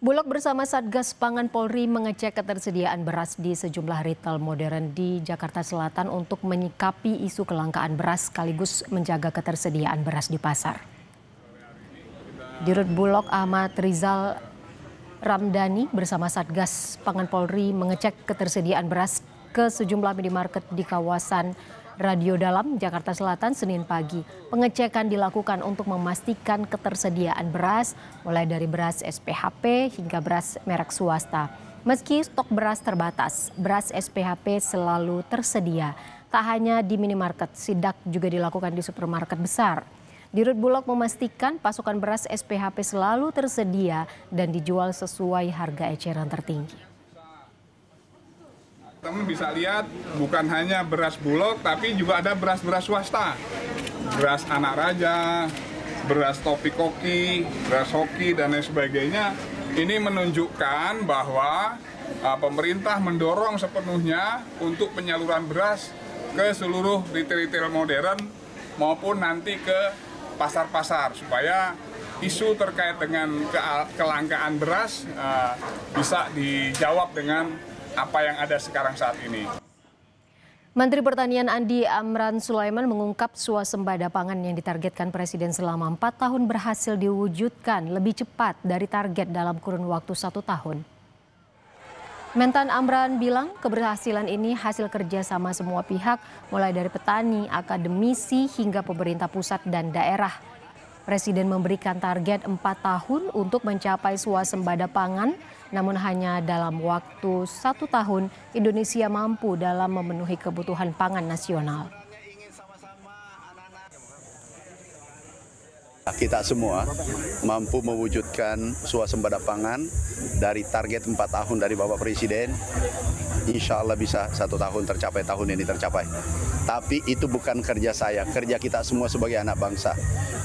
Bulog bersama Satgas Pangan Polri mengecek ketersediaan beras di sejumlah retail modern di Jakarta Selatan untuk menyikapi isu kelangkaan beras sekaligus menjaga ketersediaan beras di pasar. Dirut Bulog Ahmad Rizal Ramdhani bersama Satgas Pangan Polri mengecek ketersediaan beras ke sejumlah minimarket di kawasan Radio Dalam, Jakarta Selatan, Senin pagi. Pengecekan dilakukan untuk memastikan ketersediaan beras, mulai dari beras SPHP hingga beras merek swasta. Meski stok beras terbatas, beras SPHP selalu tersedia. Tak hanya di minimarket, sidak juga dilakukan di supermarket besar. Dirut Bulog memastikan pasokan beras SPHP selalu tersedia dan dijual sesuai harga eceran tertinggi. Teman bisa lihat bukan hanya beras Bulog tapi juga ada beras-beras swasta. Beras Anak Raja, beras Topi Koki, beras Hoki dan lain sebagainya. Ini menunjukkan bahwa pemerintah mendorong sepenuhnya untuk penyaluran beras ke seluruh retail-retail modern maupun nanti ke pasar-pasar supaya isu terkait dengan kelangkaan beras bisa dijawab dengan apa yang ada sekarang saat ini. Menteri Pertanian Andi Amran Sulaiman mengungkap swasembada pangan yang ditargetkan Presiden selama 4 tahun berhasil diwujudkan lebih cepat dari target dalam kurun waktu 1 tahun. Mentan Amran bilang keberhasilan ini hasil kerjasama semua pihak, mulai dari petani, akademisi, hingga pemerintah pusat dan daerah. Presiden memberikan target 4 tahun untuk mencapai swasembada pangan, namun hanya dalam waktu 1 tahun Indonesia mampu dalam memenuhi kebutuhan pangan nasional. Kita semua mampu mewujudkan swasembada pangan dari target 4 tahun dari Bapak Presiden. Insya Allah bisa 1 tahun tercapai, tahun ini tercapai. Tapi itu bukan kerja saya, kerja kita semua sebagai anak bangsa.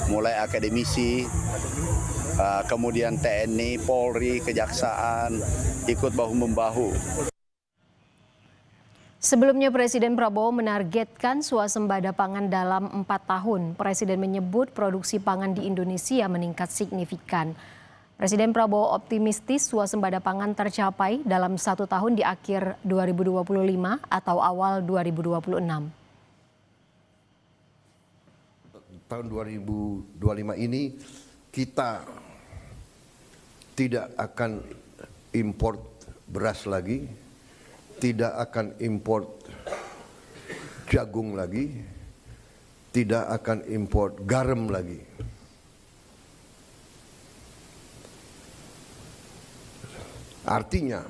Mulai akademisi, kemudian TNI, Polri, Kejaksaan, ikut bahu-membahu. Sebelumnya Presiden Prabowo menargetkan swasembada pangan dalam 4 tahun. Presiden menyebut produksi pangan di Indonesia meningkat signifikan. Presiden Prabowo optimistis swasembada pangan tercapai dalam 1 tahun di akhir 2025 atau awal 2026. Tahun 2025 ini kita tidak akan import beras lagi, tidak akan import jagung lagi, tidak akan import garam lagi. Artinya,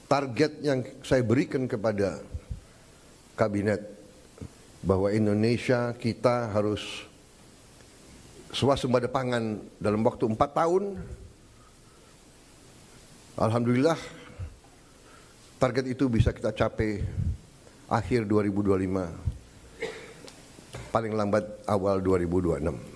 target yang saya berikan kepada kabinet bahwa Indonesia kita harus swasembada pangan dalam waktu 4 tahun. Alhamdulillah target itu bisa kita capai akhir 2025, paling lambat awal 2026.